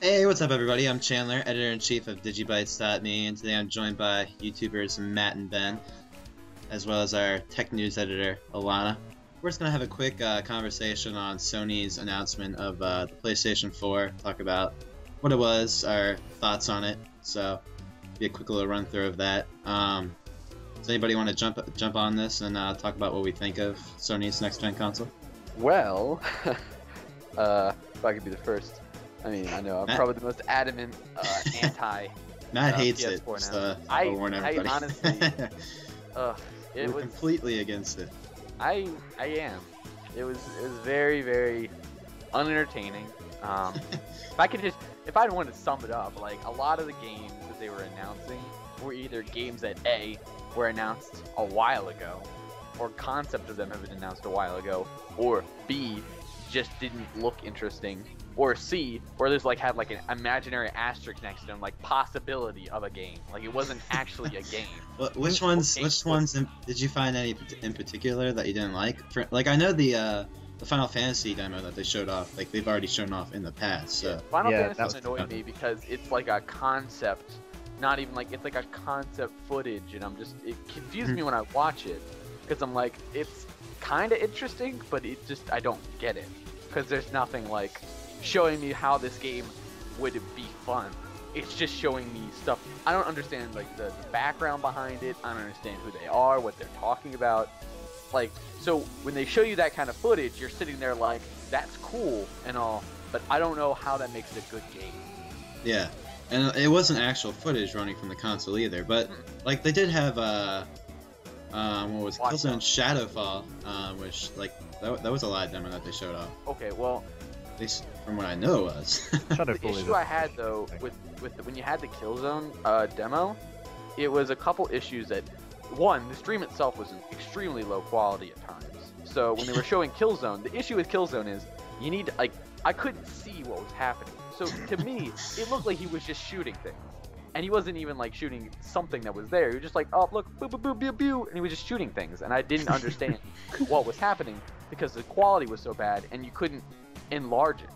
Hey, what's up everybody? I'm Chandler, editor-in-chief of DigiBytes.me, and today I'm joined by YouTubers Matt and Ben, as well as our tech news editor, Alana. We're just going to have a quick conversation on Sony's announcement of the PlayStation 4, talk about what it was, our thoughts on it, so be a quick little run-through of that. Does anybody want to jump on this and talk about what we think of Sony's next-gen console? Well, if I could be the first. I mean, I know I'm probably the most adamant anti. Matt hates PS4 it. now. I honestly, it was completely against it. I am. It was very, very unentertaining. If I wanted to sum it up, like a lot of the games that they were announcing were either games that A were announced a while ago, or concept of them have been announced a while ago, or B just didn't look interesting, or C, or there's like had like an imaginary asterisk next to them, like possibility of a game, like it wasn't actually a game. Well, which ones did you find any in particular that you didn't like? Like I know the Final Fantasy demo that they showed off, like they've already shown off in the past. So Final Fantasy annoyed me because it's like a concept, not even like it's like a concept footage, and it confused me when I watch it, because I'm like, it's kind of interesting, but I don't get it, because there's nothing like showing me how this game would be fun. It's just showing me stuff. I don't understand like the background behind it. I don't understand who they are, what they're talking about. Like, so when they show you that kind of footage, you're sitting there like, that's cool and all, but I don't know how that makes it a good game. Yeah, and it wasn't actual footage running from the console either, but like they did have what was it? Killzone Shadowfall, which like that was a live demo that they showed off. Okay, well, at least from what I know it was. The issue I had though with when you had the Killzone demo, it was a couple issues. That one, the stream itself was extremely low quality at times. So when they were showing Killzone, the issue with Killzone is you need like, I couldn't see what was happening. So to me, it looked like he was just shooting things. And he wasn't even like shooting something that was there. He was just like, oh look, boo boo boo boo boo, and he was just shooting things. And I didn't understand what was happening because the quality was so bad, and you couldn't enlarge it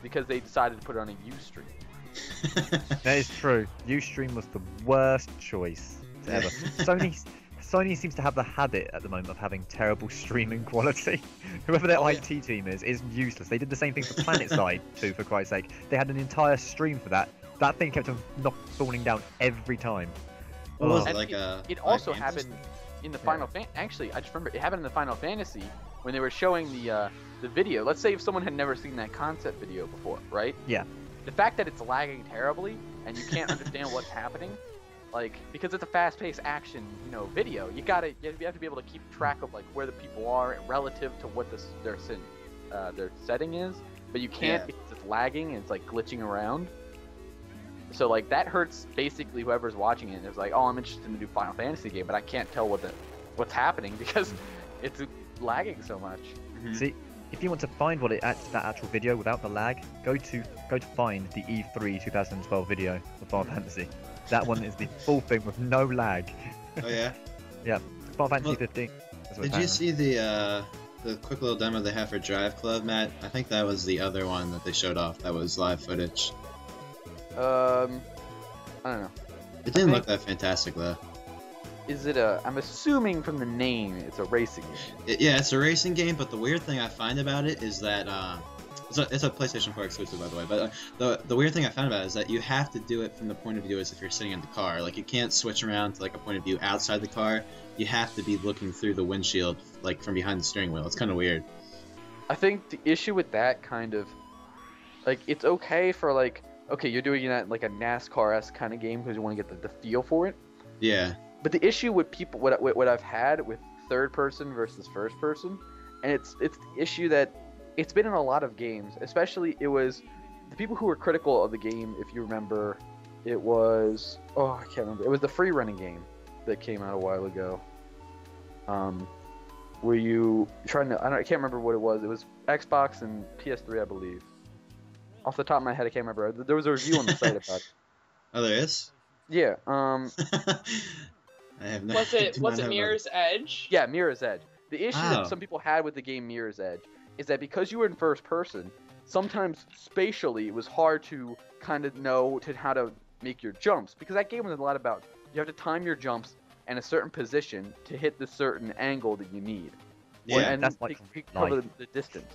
because they decided to put it on a Ustream. That is true. Ustream was the worst choice ever. Sony seems to have the habit at the moment of having terrible streaming quality. Whoever their IT team is useless. They did the same thing for PlanetSide too, for Christ's sake. They had an entire stream for that. That thing kept on falling down every time. What was And it, like it also happened in the Final Actually, I just remember it happened in the Final Fantasy when they were showing the video. Let's say if someone had never seen that concept video before, right? Yeah. The fact that it's lagging terribly and you can't understand what's happening, like, because it's a fast-paced action, video, you have to be able to keep track of like where the people are relative to what their setting is, but you can't because it's lagging and it's like glitching around. So like that hurts basically whoever's watching it. It's like, oh, I'm interested in a new Final Fantasy game, but I can't tell what's happening because it's lagging so much. Mm-hmm. See, if you want to find that actual video without the lag, go to find the E3 2012 video of Final Fantasy. That one is the full thing with no lag. Oh yeah. Yeah, Final Fantasy 15. Did you see the quick little demo they have for Drive Club, Matt? I think that was the other one that they showed off. That was live footage. I don't know. It didn't look that fantastic though. Is it I'm assuming from the name, it's a racing game. Yeah, it's a racing game, but the weird thing I find about it is that it's a PlayStation 4 exclusive, by the way. But the weird thing I found about it is that you have to do it from the point of view as if you're sitting in the car. Like you can't switch around to like a point of view outside the car. You have to be looking through the windshield, like from behind the steering wheel. It's kind of weird. I think the issue with that kind of, like, it's okay for like, okay, you're doing that like a NASCAR-esque kind of game because you want to get the feel for it. Yeah. But the issue with people, what I've had with third person versus first person, and it's the issue that it's been in a lot of games, especially it was the people who were critical of the game, if you remember, it was, I can't remember, it was the free running game that came out a while ago. Were you trying to, I can't remember what it was Xbox and PS3, I believe. Off the top of my head, I can't remember. There was a review on the site about it. Oh, there is? Yeah. I have no. Was it Mirror's Edge? Yeah, Mirror's Edge. The issue that some people had with the game Mirror's Edge is that because you were in first person, sometimes spatially it was hard to kind of know how to make your jumps, because that game was a lot about you have to time your jumps in a certain position to hit the certain angle that you need. Yeah, and that's like cover the distance.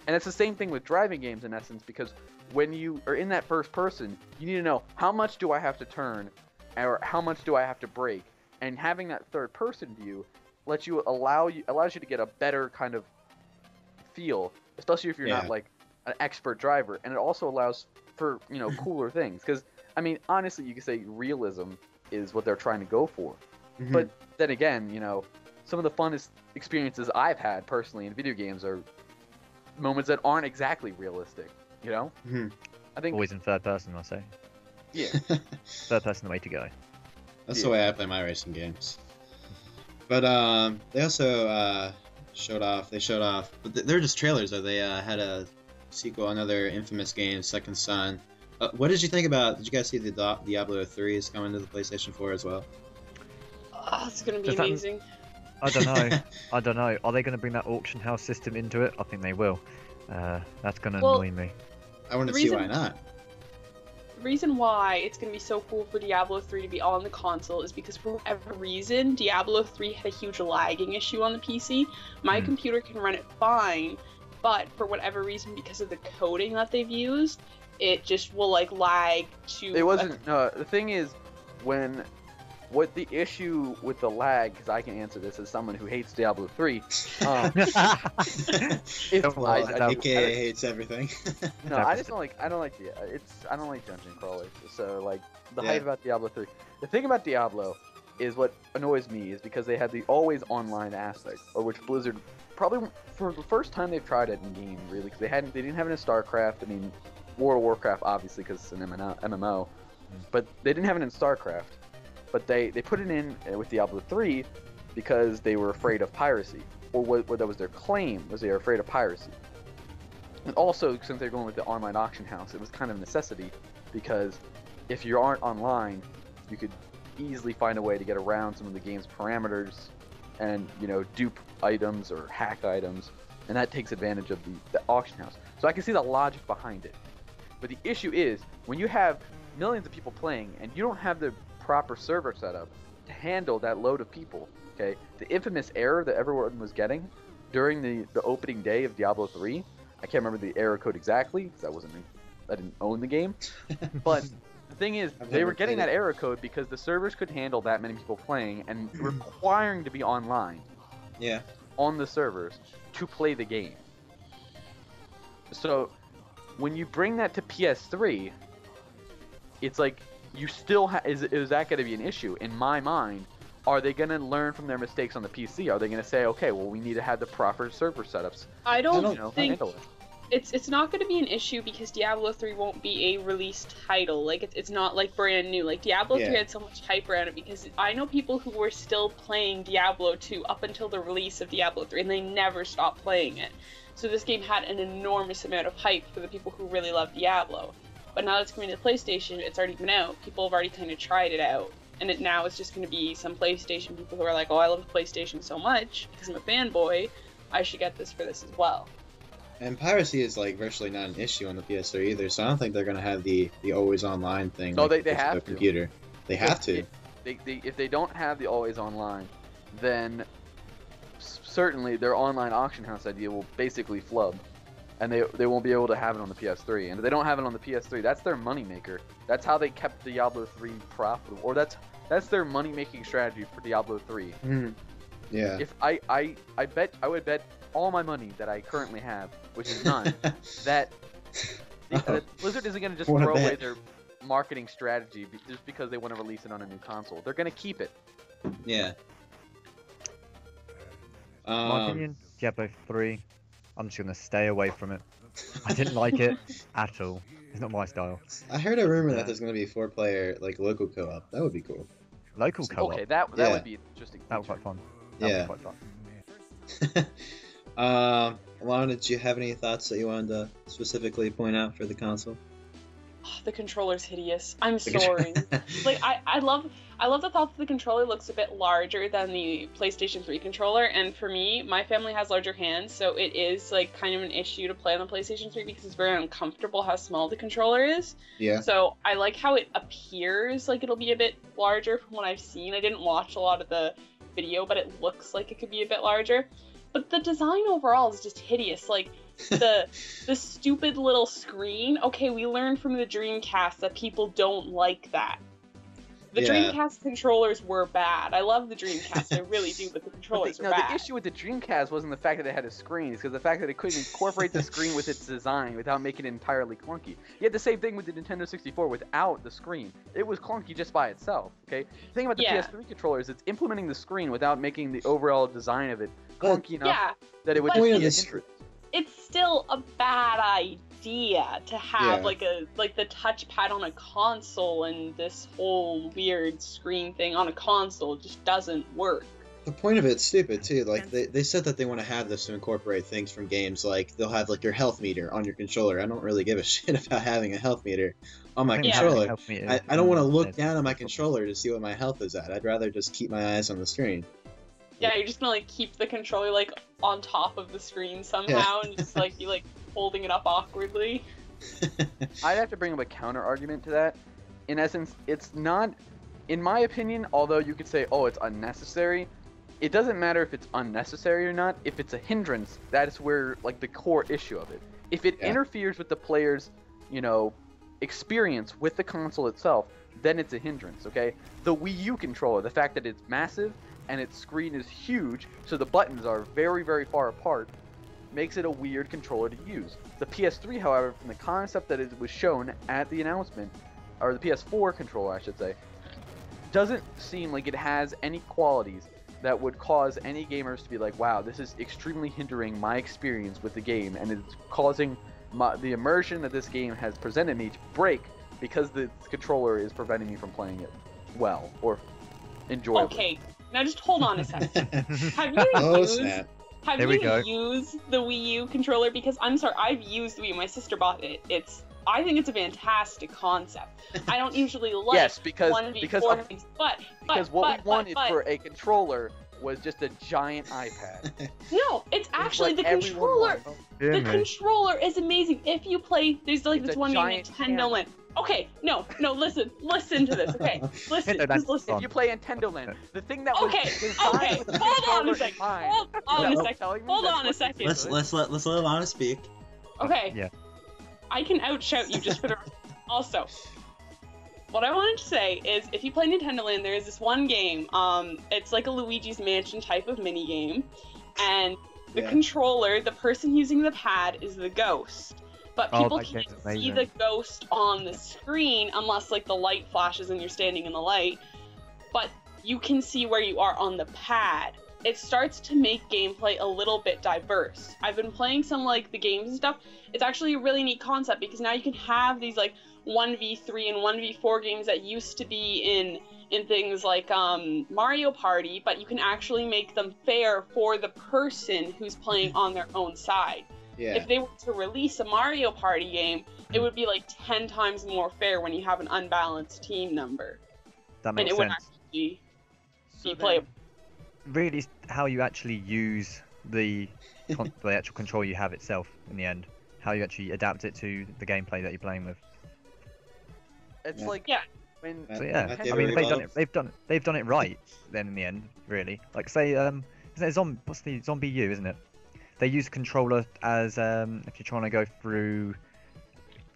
And it's the same thing with driving games in essence, because when you are in that first person, you need to know how much do I have to turn, or how much do I have to brake. And having that third person view allows you to get a better kind of feel, especially if you're not like an expert driver. And it also allows for, you know, cooler things, because I mean, honestly, you could say realism is what they're trying to go for. But then again, you know, some of the funnest experiences I've had personally in video games are moments that aren't exactly realistic, you know? I think always in third person, I say. Yeah. Third person, the way to go. That's the way I play my racing games. But they also showed off, but they're just trailers though. They had a sequel, another infamous game, Second Son. What did you think about, did you guys see the Diablo 3 is coming to the PlayStation 4 as well? Oh, it's gonna be amazing. I don't know. I don't know. Are they going to bring that auction house system into it? I think they will. That's going to annoy me. I want to see why not. The reason why it's going to be so cool for Diablo 3 to be on the console is because for whatever reason, Diablo 3 had a huge lagging issue on the PC. My computer can run it fine, but for whatever reason, because of the coding that they've used, it just will like lag to... It wasn't... the thing is, what the issue with the lag, because I can answer this as someone who hates Diablo 3. AKA hates everything. No, I don't like dungeon crawlers. So like the hype about Diablo 3. The thing about Diablo is what annoys me is because they had the always online aspect, or which Blizzard probably for the first time they've tried it in game really, because they didn't have it in StarCraft. I mean, World of Warcraft obviously because it's an MMO, but they didn't have it in StarCraft. But they put it in with Diablo 3 because they were afraid of piracy, or what that was their claim, was they were afraid of piracy. And also, since they're going with the online auction house, it was kind of a necessity, because if you aren't online, you could easily find a way to get around some of the game's parameters and, you know, dupe items or hack items, and that takes advantage of the auction house. So I can see the logic behind it. But the issue is, when you have millions of people playing and you don't have the proper server setup to handle that load of people, okay? The infamous error that everyone was getting during the opening day of Diablo 3, I can't remember the error code exactly, because I didn't own the game, but the thing is, they were getting that error code because the servers could handle that many people playing and requiring to be online on the servers to play the game. So when you bring that to PS3, it's like, you still is that going to be an issue? In my mind, are they going to learn from their mistakes on the PC? Are they going to say, okay, well, we need to have the proper server setups? I don't think it's not going to be an issue, because Diablo 3 won't be a released title. Like it's not like brand new. Like Diablo 3 had so much hype around it, because I know people who were still playing Diablo 2 up until the release of Diablo 3, and they never stopped playing it. So this game had an enormous amount of hype for the people who really love Diablo. But now that it's coming to the PlayStation, it's already been out. People have already kind of tried it out. And now it's just going to be some PlayStation people who are like, oh, I love PlayStation so much because I'm a fanboy, I should get this for this as well. And piracy is like virtually not an issue on the PS3 either, so I don't think they're going to have the always online thing. No, like they have to. Computer. They have to. If they don't have the always online, then certainly their online auction house idea will basically flub. And they won't be able to have it on the PS3. And if they don't have it on the PS3, that's their moneymaker. That's how they kept Diablo 3 profitable. Or that's their money-making strategy for Diablo 3. Yeah. If I would bet all my money that I currently have, which is none, that Blizzard isn't going to just throw away their marketing strategy just because they want to release it on a new console. They're going to keep it. Yeah. My opinion, Diablo 3. I'm just gonna stay away from it. I didn't like it at all. It's not my style. I heard a rumor that there's gonna be 4-player like local co-op. That would be cool. Local co-op. Okay, that would be interesting. That was quite fun. That was quite fun. Alana, did you have any thoughts that you wanted to specifically point out for the console? The controller's hideous. I'm sorry. Like I love the thought that the controller looks a bit larger than the PlayStation 3 controller, and for me, my family has larger hands, so it is like kind of an issue to play on the PlayStation 3 because it's very uncomfortable how small the controller is. Yeah. So I like how it appears like it'll be a bit larger from what I've seen. I didn't watch a lot of the video, but it looks like it could be a bit larger. But the design overall is just hideous. Like the stupid little screen. Okay, we learned from the Dreamcast that people don't like that. The Dreamcast controllers were bad. I love the Dreamcast, I really do, but the controllers are bad. The issue with the Dreamcast wasn't the fact that it had a screen, it's because the fact that it couldn't incorporate the screen with its design without making it entirely clunky. You had the same thing with the Nintendo 64 without the screen. It was clunky just by itself, okay? The thing about the PS3 controllers, it's implementing the screen without making the overall design of it clunky enough that it would just be a hindrance. It's still a bad idea to have like the touchpad on a console, and this whole weird screen thing on a console just doesn't work. The point of it's stupid too. Like they said that they want to have this to incorporate things from games. Like they'll have like your health meter on your controller. I don't really give a shit about having a health meter on my controller. I don't want to look down at my controller to see what my health is at. I'd rather just keep my eyes on the screen. Yeah, you're just gonna like keep the controller like on top of the screen somehow, and just like you like holding it up awkwardly. I'd have to bring up a counter argument to that. In essence, it's not, in my opinion, although you could say, oh, it's unnecessary, it doesn't matter if it's unnecessary or not. If it's a hindrance, that is where like the core issue of it. If it interferes with the player's, you know, experience with the console itself, then it's a hindrance, okay? The Wii U controller, the fact that it's massive and its screen is huge, so the buttons are very, very far apart, makes it a weird controller to use. The PS3, however, from the concept that it was shown at the announcement, or the PS4 controller, I should say, doesn't seem like it has any qualities that would cause any gamers to be like, wow, this is extremely hindering my experience with the game, and it's causing the immersion that this game has presented me to break because the controller is preventing me from playing it well or enjoyably. Okay. Now just hold on a second. Have you used the Wii U controller? Because I'm sorry, I've used the Wii U. My sister bought it. I think it's a fantastic concept. I don't usually like because things, but what we wanted for a controller was just a giant iPad. No, it's actually the controller. The controller is amazing. If you play, there's like this one game, Nintendo Land. Okay, no, listen to this, okay? Listen. If you play Nintendo Land, the thing that was okay, hold on a second. Hold on a second. Let's let Alana speak. Okay. Yeah. I can outshout you just for the also. What I wanted to say is, if you play Nintendo Land, there is this one game. It's like a Luigi's Mansion type of mini game, and the controller, the person using the pad, is the ghost. But people can't see the ghost on the screen unless like the light flashes and you're standing in the light. But you can see where you are on the pad. It starts to make gameplay a little bit diverse. I've been playing some like the games and stuff. It's actually a really neat concept because now you can have these like 1v3 and 1v4 games that used to be in things like Mario Party, but you can actually make them fair for the person who's playing on their own side. Yeah. If they were to release a Mario Party game, it would be like 10 times more fair when you have an unbalanced team number. That makes sense. Would actually be playable. Really, how you actually use the actual control you have itself in the end. How you actually adapt it to the gameplay that you're playing with. It's like when. So I mean, they've done it right. Then in the end, really, like say, what's the Zombie U, isn't it? They use controller as if you're trying to go through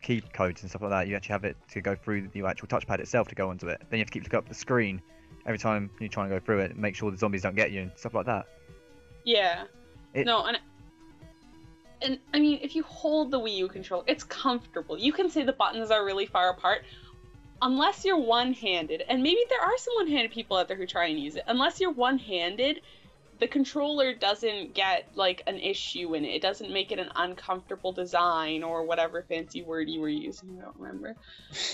key codes and stuff like that, you actually have it to go through the actual touchpad itself to go onto it. Then you have to keep looking up the screen every time you're trying to go through it and make sure the zombies don't get you and stuff like that. Yeah. And I mean, if you hold the Wii U controller, it's comfortable. You can say the buttons are really far apart. Unless you're one-handed, and maybe there are some one-handed people out there who try and use it. Unless you're one-handed, the controller doesn't get like an issue in it. It doesn't make it an uncomfortable design or whatever fancy word you were using. I don't remember.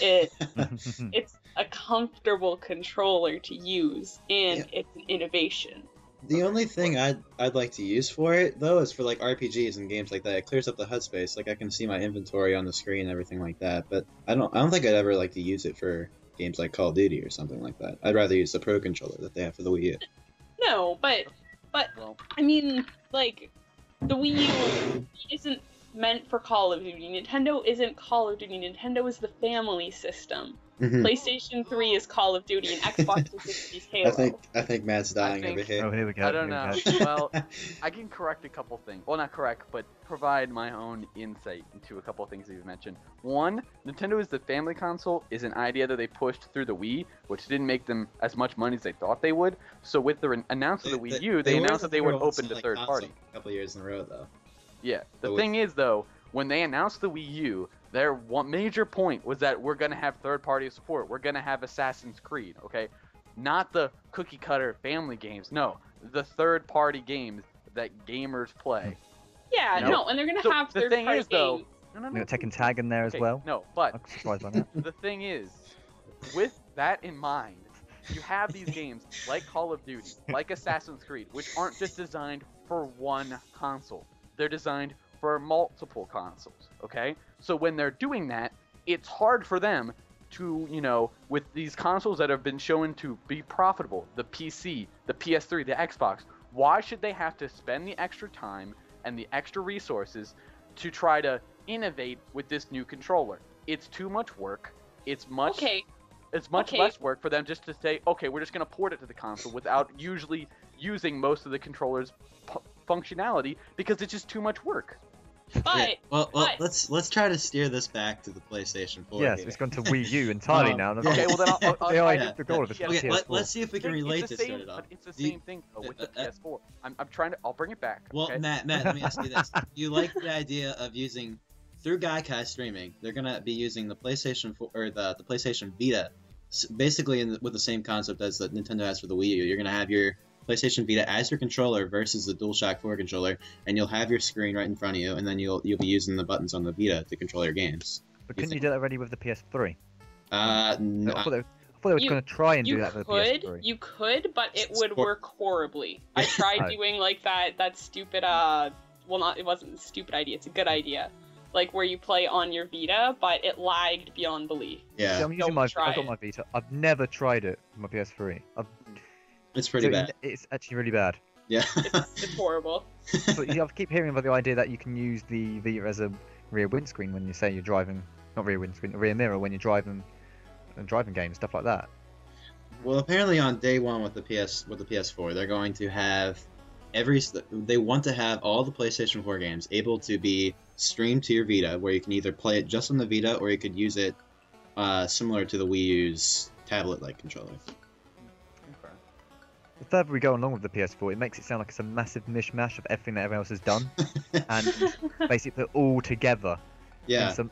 It's a comfortable controller to use, and it's an innovation. The only thing I'd like to use for it though is for like RPGs and games like that. It clears up the HUD space. Like I can see my inventory on the screen and everything like that. But I don't think I'd ever like to use it for games like Call of Duty or something like that. I'd rather use the Pro controller that they have for the Wii U. No, but I mean, like, the Wii U isn't meant for Call of Duty. Nintendo isn't Call of Duty. Nintendo is the family system. PlayStation 3 is Call of Duty, and Xbox 360 is Halo. I think Matt's dying over here. Oh, here we go. I don't know. Well, I can correct a couple things. Well, not correct, but provide my own insight into a couple things that you've mentioned. One, Nintendo is the family console is an idea that they pushed through the Wii, which didn't make them as much money as they thought they would. So with the announcement of the Wii U, they announced that they would open to third party. A couple years in a row, though. Yeah. The thing is, though, when they announced the Wii U, their one major point was that we're going to have third-party support. We're going to have Assassin's Creed, okay? Not the cookie-cutter family games. No, the third-party games that gamers play. Yeah, no, and they're going to have third-party games. No. We're taking Tag in there as well. No, but I'm surprised by that. The thing is, with that in mind, you have these games like Call of Duty, like Assassin's Creed, which aren't just designed for one console. They're designed for multiple consoles, okay? So when they're doing that, it's hard for them to, with these consoles that have been shown to be profitable, the PC, the PS3, the Xbox, why should they have to spend the extra time and the extra resources to try to innovate with this new controller? It's too much work. It's much less work for them just to say, okay, we're just going to port it to the console without usually using most of the controller's functionality because it's just too much work. But, let's try to steer this back to the PlayStation 4. Yes, it's gone to Wii U entirely now. Okay, well then the goal of it. Okay, let's see if we can relate this to it all. It's the same thing though with the PS4. I'm trying to. I'll bring it back. Well, okay? Matt, let me ask you this: do you like the idea of using through DigiCast streaming? They're gonna be using the PlayStation 4 or the PlayStation Vita, basically with the same concept as that Nintendo has for the Wii U. You're gonna have your PlayStation Vita as your controller versus the DualShock 4 controller, and you'll have your screen right in front of you, and then you'll be using the buttons on the Vita to control your games. But couldn't you do that already with the PS3? No. I thought they were going to try and do that with the PS3. You could, but it would work horribly. I tried doing like that stupid it wasn't a stupid idea, it's a good idea. Like where you play on your Vita, but it lagged beyond belief. Yeah. See, I've got my Vita. I've never tried it with my PS3. It's pretty bad. It's actually really bad. Yeah. It's horrible. But I keep hearing about the idea that you can use the Vita as a rear windscreen when you say you're driving, not rear windscreen, rear mirror when you're driving games, stuff like that. Well, apparently on day one with the PS4, they're going to have they want to have all the PlayStation 4 games able to be streamed to your Vita, where you can either play it just on the Vita or you could use it similar to the Wii U's tablet-like controller. The further we go along with the PS4, it makes it sound like it's a massive mishmash of everything that everyone else has done, and basically put it all together in some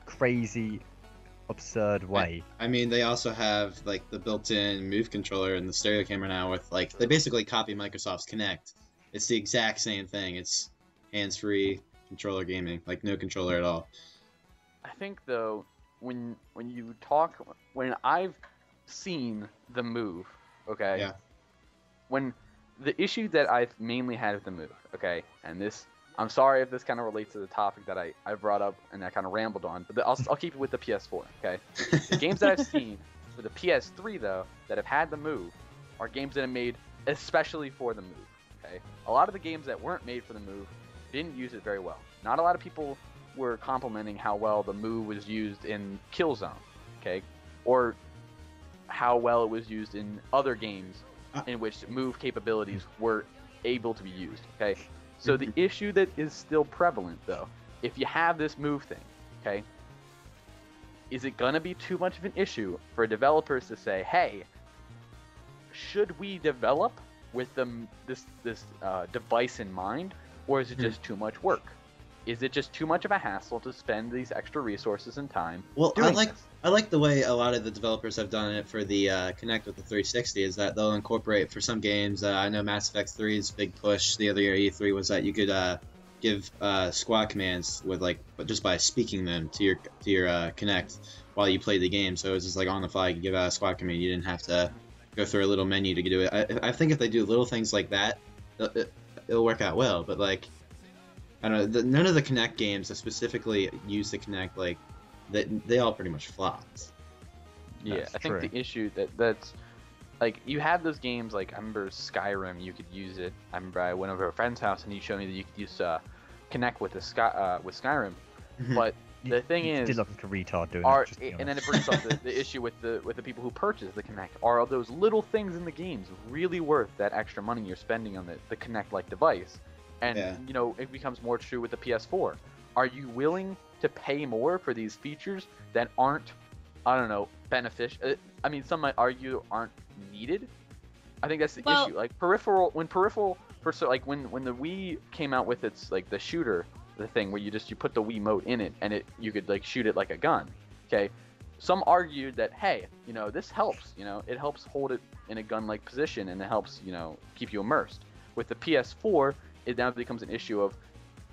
crazy, absurd way. I mean, they also have like the built-in Move controller and the stereo camera now with they basically copy Microsoft's Kinect. It's the exact same thing. It's hands-free controller gaming, like no controller at all. I think though, when I've seen the Move, okay. Yeah. When the issue that I've mainly had with the Move, okay, and this, I'm sorry if this kind of relates to the topic that I brought up and I kind of rambled on, but I'll keep it with the PS4, okay? The games that I've seen for the PS3, though, that have had the Move are games that are made especially for the Move, okay? A lot of the games that weren't made for the Move didn't use it very well. Not a lot of people were complimenting how well the Move was used in Killzone, okay? Or how well it was used in other games in which Move capabilities were able to be used, okay? So the issue that is still prevalent, though, if you have this Move thing, okay, is it going to be too much of an issue for developers to say, hey, should we develop with this device in mind, or is it just too much work? Is it just too much of a hassle to spend these extra resources and time? Well, I like the way a lot of the developers have done it for the Kinect with the 360 is that they'll incorporate for some games. I know Mass Effect 3's big push the other year E3 was that you could give squad commands with just by speaking them to your Kinect while you played the game. So it was just like on the fly, you could give out a squad command. You didn't have to go through a little menu to do it. I think if they do little things like that, it'll work out well. But like, I don't know, none of the Kinect games that specifically use the Kinect, like, they all pretty much flopped. Yeah, That's I think true. the issue that's like, you have those games, like, I remember Skyrim, you could use it. I remember I went over to a friend's house and he showed me that you could use Kinect with Skyrim. But the thing You is, did look like a retard doing are it. just to be and then honest. it brings up the issue with the people who purchase the Kinect. Are those little things in the games really worth that extra money you're spending on the Kinect-like device? And Yeah. you know, it becomes more true with the PS4. Are you willing to pay more for these features that aren't, I don't know, beneficial? I mean, some might argue aren't needed. I think that's the Well- issue. Like when the Wii came out with its, like, the shooter, the thing where you put the Wiimote in it and you could, like, shoot it like a gun. Okay, some argued that, hey, you know, this helps. You know, it helps hold it in a gun-like position and it helps, you know, keep you immersed. With the PS4, it now becomes an issue of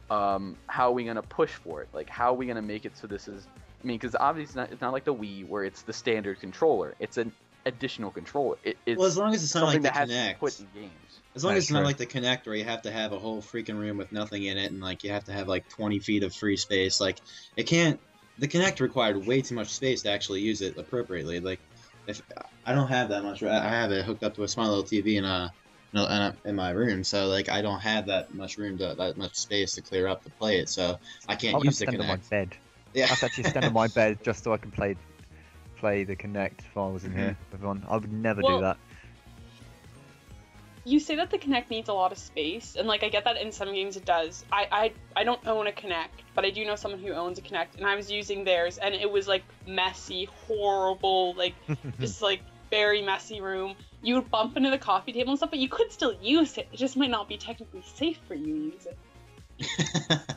how are we gonna push for it? Like, how are we gonna make it so this is? I mean, because obviously it's not like the Wii where it's the standard controller. It's an additional controller. It's Well, as long as it's not something like the that has to be Kinect. put in games. As long That's as it's not true. like the Kinect where you have to have a whole freaking room with nothing in it, and like you have to have like 20 feet of free space. Like, it can't. The Kinect required way too much space to actually use it appropriately. Like, if I don't have that much, I have it hooked up to a small little TV in my room, so like I don't have that much room that much space to clear up to play it. So I I can't would use the stand on my Kinect. bed. Yeah. I'd actually stand on my bed just so I can play the Kinect if I was in here with everyone. I would never Well, do that. You say that the Kinect needs a lot of space, and like I get that in some games it does. I don't own a Kinect, but I do know someone who owns a Kinect, and I was using theirs, and it was like messy, horrible, like just like very messy room. You would bump into the coffee table and stuff, but you could still use it. It just might not be technically safe for you to use it.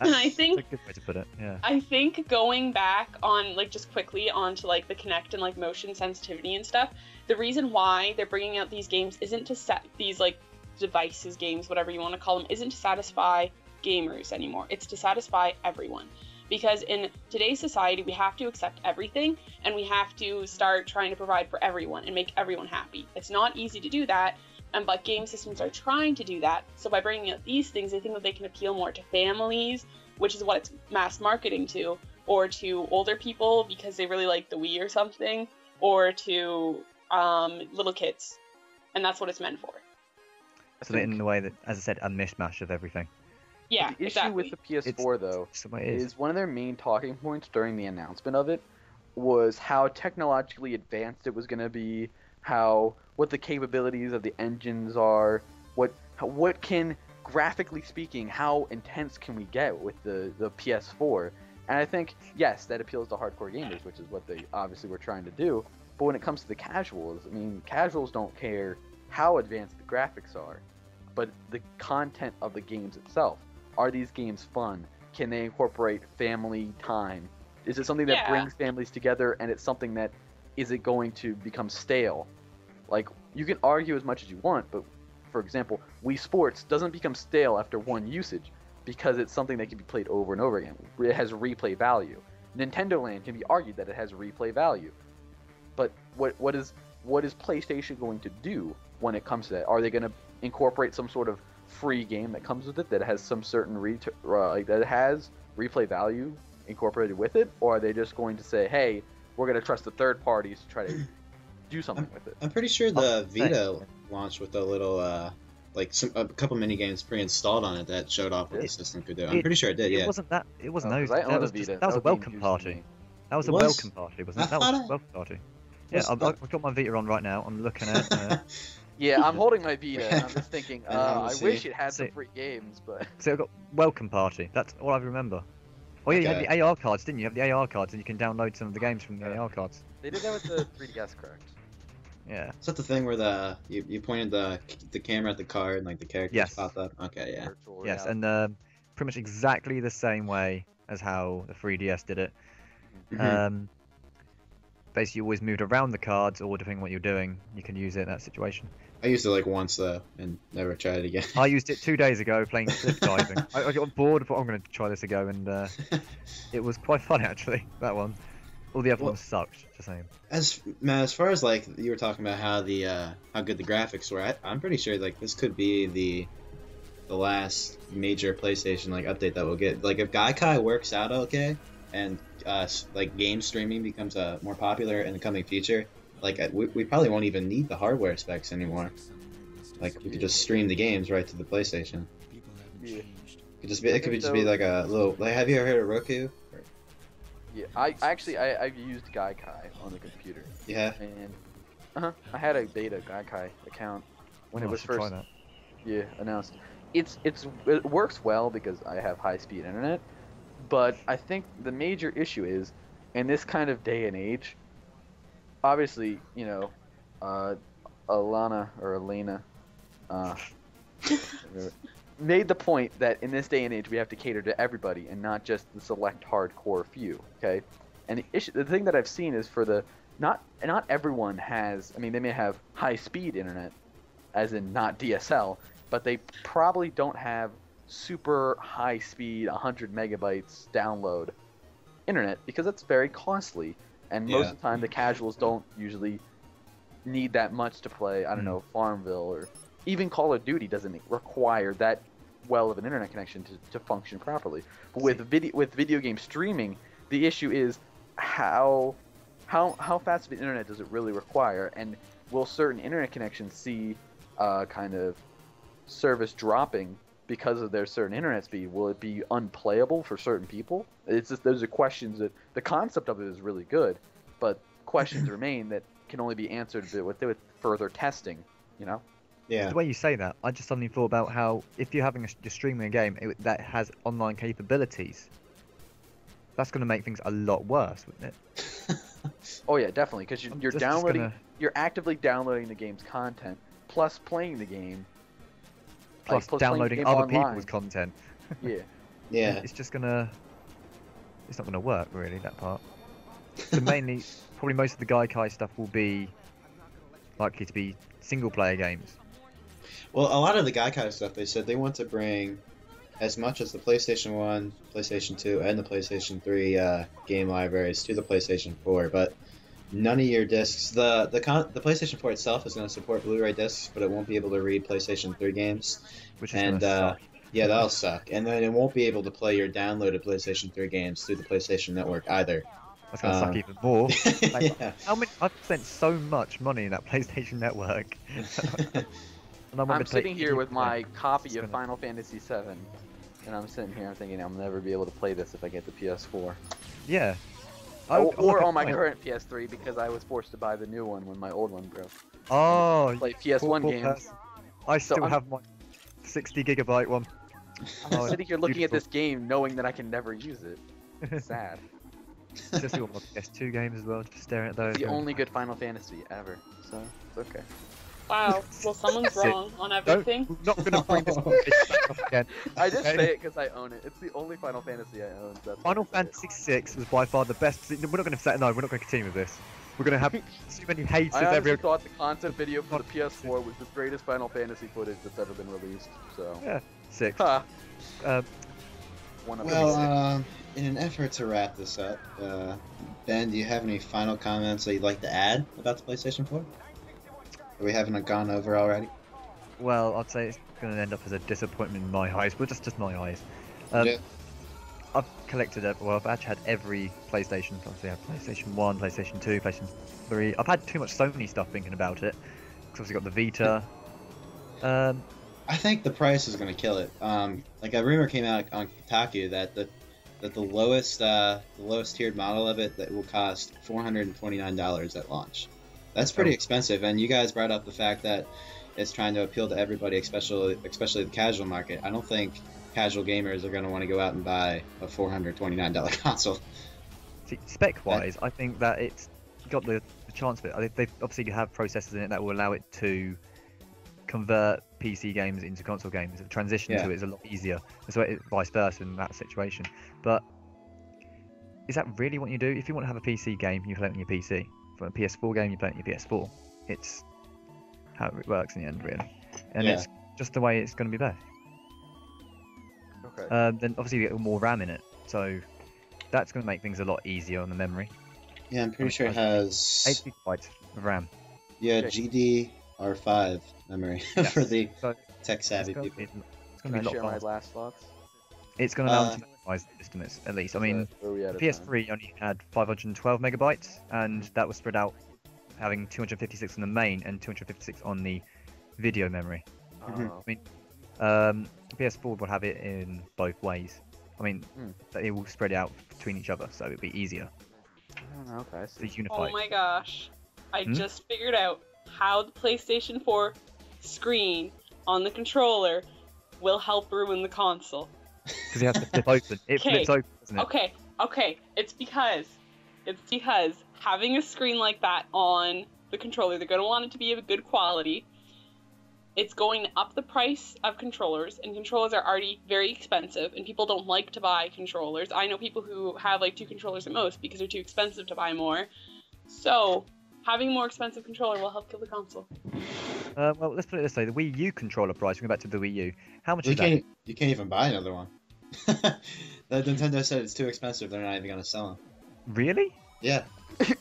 And I think That's a good way to put it. Yeah. I think going back on, like, just quickly onto, like, the Kinect and, like, motion sensitivity and stuff, the reason why they're bringing out these games isn't to set these, like, devices, games, whatever you want to call them, isn't to satisfy gamers anymore. It's to satisfy everyone. Because in today's society, we have to accept everything, and we have to start trying to provide for everyone and make everyone happy. It's not easy to do that, but game systems are trying to do that. So by bringing out these things, I think that they can appeal more to families, which is what it's mass marketing to, or to older people because they really like the Wii or something, or to little kids, and that's what it's meant for. So that in the way that, as I said, a mishmash of everything. Yeah, The issue exactly. with the PS4 though It's the way it is. is one of their main talking points during the announcement of it was how technologically advanced it was going to be, what the capabilities of the engines are, what can, graphically speaking, how intense can we get with the PS4. And I think, yes, that appeals to hardcore gamers, which is what they obviously were trying to do. But when it comes to the casuals, I mean, casuals don't care how advanced the graphics are, but the content of the games itself. Are these games fun? Can they incorporate family time? Is it something that Yeah. brings families together, and it's something that, is it going to become stale? Like, you can argue as much as you want, but for example, Wii Sports doesn't become stale after one usage because it's something that can be played over and over again. It has replay value. Nintendo Land can be argued that it has replay value. But what is PlayStation going to do when it comes to that? Are they going to incorporate some sort of free game that comes with it that has some certain that has replay value incorporated with it, or are they just going to say, hey, we're going to trust the third parties to try to do something with it? I'm pretty sure the thanks. Vita launched with a little a couple mini games pre-installed on it that showed off what the system could do. I'm pretty sure it did. It Yeah. wasn't that. It wasn't Oh, those. 'cause I own That a was, Vita. that was a That would be welcome news to party. me. That was a Was? welcome party, wasn't it? That was a welcome party. Yeah, Was- I've got my Vita on right now. I'm looking at. Yeah, I'm holding my Vita, and I'm just thinking, I see. wish it had some See. free games, but... So I've got welcome party. That's all I remember. Oh yeah, you had Okay. the AR cards, didn't you? You have the AR cards, and you can download some of the games from the AR cards. They did that with the 3DS, correct? Yeah. Is that the thing where you pointed the camera at the card and like the characters Yes. popped up? Okay, yeah. Virtual Yes, reality. and pretty much exactly the same way as how the 3DS did it. Mhm. Basically, you always moved around the cards, or depending on what you're doing, you can use it in that situation. I used it like once though, and never tried it again. I used it 2 days ago playing cliff diving. I got bored, but I'm going to try this again, and it was quite fun actually. That one. All the other ones sucked. Just saying. As far as like you were talking about how good the graphics were, I'm pretty sure like this could be the last major PlayStation like update that we'll get. Like if Gaikai works out okay, and like game streaming becomes more popular in the coming future, like we probably won't even need the hardware specs anymore. Like we could just stream the games right to the PlayStation. Yeah. It could just be like a little. Like, have you ever heard of Roku? Yeah, I've used Gaikai on the computer. Yeah. And I had a beta Gaikai account when it was first announced. It works well because I have high-speed internet, but I think the major issue is in this kind of day and age. Obviously, you know, Elena made the point that in this day and age we have to cater to everybody and not just the select hardcore few. Okay, and the thing that I've seen is for the not everyone has. I mean, they may have high-speed internet, as in not DSL, but they probably don't have super high-speed 100 megabytes download internet because it's very costly, and most of the time the casuals don't usually need that much to play. I don't know, Farmville or even Call of Duty doesn't require that well of an internet connection to function properly. But with video game streaming, the issue is how fast of an internet does it really require, and will certain internet connections see kind of service dropping because of their certain internet speed? Will it be unplayable for certain people? It's just those are questions that the concept of it is really good, but questions remain that can only be answered with further testing. You know. Yeah. The way you say that, I just suddenly thought about how if you're you're streaming a game that has online capabilities, that's going to make things a lot worse, wouldn't it? Oh yeah, definitely, because you're downloading, you're actively downloading the game's content, plus playing the game, plus downloading other people's content. Yeah. Yeah. It's just gonna, it's not gonna work really, that part. So mainly, probably most of the Gaikai stuff will be likely to be single-player games. Well, a lot of the Gaikai stuff, they said they want to bring as much as the PlayStation 1, PlayStation 2, and the PlayStation 3 game libraries to the PlayStation 4, but none of your discs. The PlayStation 4 itself is going to support Blu-ray discs, but it won't be able to read PlayStation 3 games. Which is going to suck. Yeah, that'll suck. And then it won't be able to play your downloaded PlayStation 3 games through the PlayStation Network either. That's going to suck even more. Like, yeah. I've spent so much money in that PlayStation Network. I'm sitting here with my copy of Final Fantasy VII, and I'm sitting here, I'm thinking I'll never be able to play this if I get the PS4. Yeah. Or on my current PS3 because I was forced to buy the new one when my old one broke. Oh, play PS1 games. I still have my 60 gigabyte one. I'm sitting here looking at this game knowing that I can never use it. Sad. Just got my PS2 games as well, just staring at those. It's the only good Final Fantasy ever, so it's okay. Wow, well someone's wrong on everything. We're not gonna bring this back up again. I just say it because I own it. It's the only Final Fantasy I own. Final Fantasy VI was by far the best. We're not gonna say no. We're not gonna continue with this. We're gonna have too many haters. I honestly thought the concept video for the PS4 was the greatest Final Fantasy footage that's ever been released. So yeah, 6. One of well, in an effort to wrap this up, Ben, do you have any final comments that you'd like to add about the PlayStation 4? We haven't gone over already. Well, I'd say it's going to end up as a disappointment in my eyes, but just my eyes. Yeah. I've collected I've actually had every PlayStation. Obviously, I have PlayStation 1, PlayStation 2, PlayStation 3. I've had too much Sony stuff thinking about it. Because I've got the Vita. I think the price is going to kill it. Like a rumor came out on Kotaku that the lowest tiered model of it that will cost $429 at launch. That's pretty expensive, and you guys brought up the fact that it's trying to appeal to everybody, especially the casual market. I don't think casual gamers are going to want to go out and buy a $429 console. See, spec-wise, I think that it's got the chance of it. They obviously have processors in it that will allow it to convert PC games into console games. The transition to it is a lot easier. So vice versa in that situation. But is that really what you do? If you want to have a PC game, you play it on your PC. For a PS4 game, you play it on your PS4. It's how it works in the end, really. And it's just the way it's going to be best. Okay. Then obviously you get more RAM in it, so that's going to make things a lot easier on the memory. Yeah, I'm pretty sure it has 8 gigabytes of RAM. yeah Okay. GDR5 memory Yes. for the So tech savvy it's people. going Can to I be a share my lot faster. last thoughts? It's going to allow them to maximize the estimates, at least. I mean, Where are we at the of time? PS3 only had 512 megabytes, and that was spread out, having 256 on the main and 256 on the video memory. Oh. PS4 will have it in both ways. I mean, it will spread out between each other, so it'll be easier Okay, I see. to unify. Oh my gosh. I Hmm? just figured out how the PlayStation 4 screen on the controller will help ruin the console. Because you have to flip open. It Okay. flips open, doesn't it? Okay. It's because having a screen like that on the controller, they're going to want it to be of good quality. It's going to up the price of controllers, and controllers are already very expensive, and people don't like to buy controllers. I know people who have like 2 controllers at most because they're too expensive to buy more. So, having a more expensive controller will help kill the console. Well, let's put it this way: the Wii U controller price. Going back to the Wii U, how much You is that? can't even buy another one. The Nintendo said it's too expensive. They're not even gonna sell them. Really? Yeah.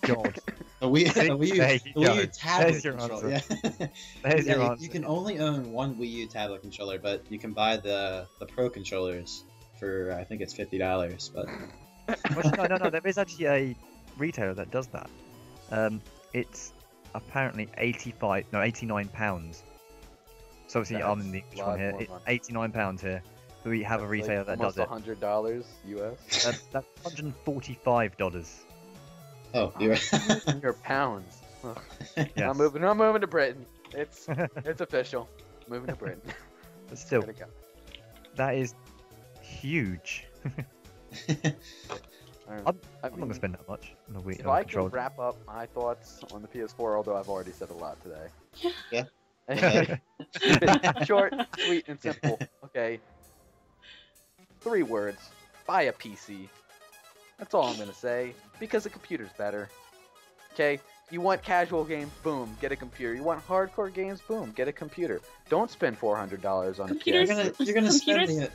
God. The Wii There you U go. tablet There's your controller. answer. Yeah. There's your you answer. can only own one Wii U tablet controller, but you can buy the Pro controllers for I think it's $50. But Well, no. There is actually a retailer that does that. It's apparently 89 pounds. So obviously I'm in the English one here. It's 89 pounds here. So we have a retailer that does it. $100 US. That's $145. oh, you're Your pounds. Ugh. Yes. I'm moving to Britain. It's official. Moving to Britain. But still, Gotta go. that is huge. I'm not gonna spend that much on a Wii If I can controller. wrap up my thoughts on the PS4, although I've already said a lot today. Yeah. Keep it short, sweet, and simple. Okay. 3 words. Buy a PC. That's all I'm gonna say. Because the computer's better. Okay? You want casual games? Boom, get a computer. You want hardcore games? Boom, get a computer. Don't spend $400 on a Computers- PS3. you're gonna spend Computers-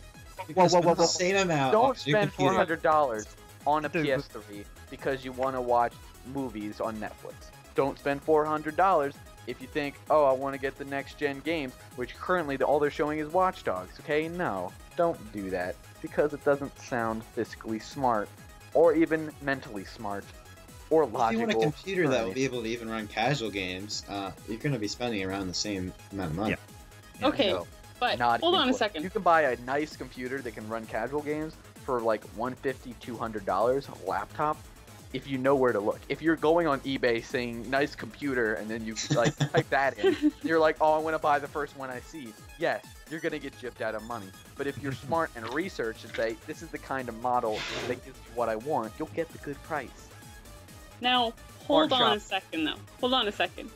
the insane amount. Don't on your spend computer. $400 on a Dude, PS3 because you want to watch movies on Netflix. Don't spend $400 if you think, oh, I want to get the next gen games, which currently all they're showing is Watch Dogs. Okay, no, don't do that because it doesn't sound fiscally smart or even mentally smart or If you logical. want a computer that will Right. be able to even run casual games, you're going to be spending around the same amount of money. Yeah. Okay, No, but not hold even on a close. second. You can buy a nice computer that can run casual games for like $150, $200 a laptop. If you know where to look. If you're going on eBay saying nice computer and then you like type that in, you're like, oh, I want to buy the first one I see. Yes, you're gonna get gypped out of money. But if you're smart and research and say this is the kind of model that gives me what I want, you'll get the good price. Now, hold Smart on a shop. second though. Hold on a second.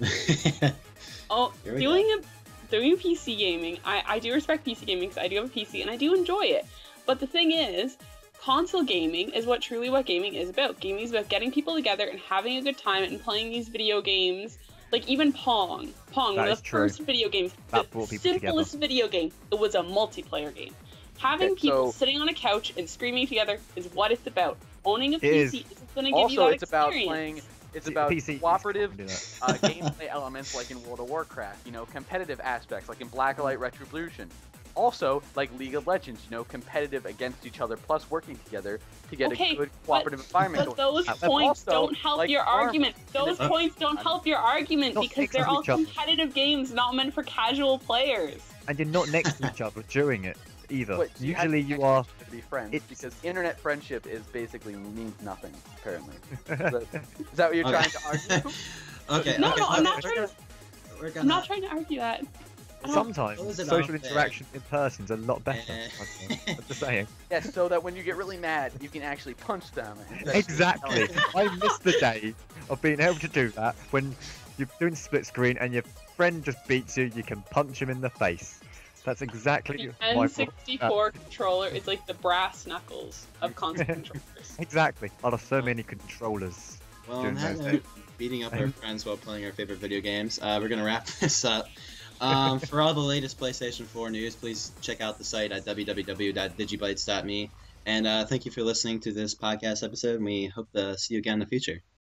Oh, Here we doing PC gaming, I do respect PC gaming because I do have a PC and I do enjoy it. But the thing is, console gaming is what gaming is about. Gaming is about getting people together and having a good time and playing these video games. Like even Pong. Pong, one That of is the true. first video games. That The brought people simplest video game. It was a multiplayer game. Having Okay, people so- sitting on a couch and screaming together is what it's about. Owning a It is. PC isn't going to give you Also, that it's about experience. playing. It's See, about PC cooperative do that. gameplay elements like in World of Warcraft, competitive aspects like in Blacklight Retribution. Also, like League of Legends, competitive against each other plus working together to get Okay, a good cooperative environment But going. those Also, points don't help like your Arm- argument. Those Uh, points don't help your argument Not because next they're to all each other. competitive games not meant for casual players. And you're not next to each other during it either. But you have Usually to you actually are. to be friends it's- because internet friendship is basically means nothing apparently. Is that what you're trying to argue? Okay. No, okay, no, I'm okay, not trying to. We're I'm gonna. not trying to argue that. Sometimes Close it social off there. interaction in person is a lot better. Eh. I think. I'm just saying. Yes, so that when you get really mad, you can actually punch them. instead of Exactly. telling them. I miss the day of being able to do that when you're doing split screen and your friend just beats you. You can punch him in the face. That's exactly The my N64 controller is like the brass knuckles of console controllers. Exactly. Out of so many controllers. Well, doing on that those. note, beating up our friends while playing our favorite video games, we're gonna wrap this up. For all the latest PlayStation 4 news, please check out the site at www.digibytes.me. And thank you for listening to this podcast episode, and we hope to see you again in the future.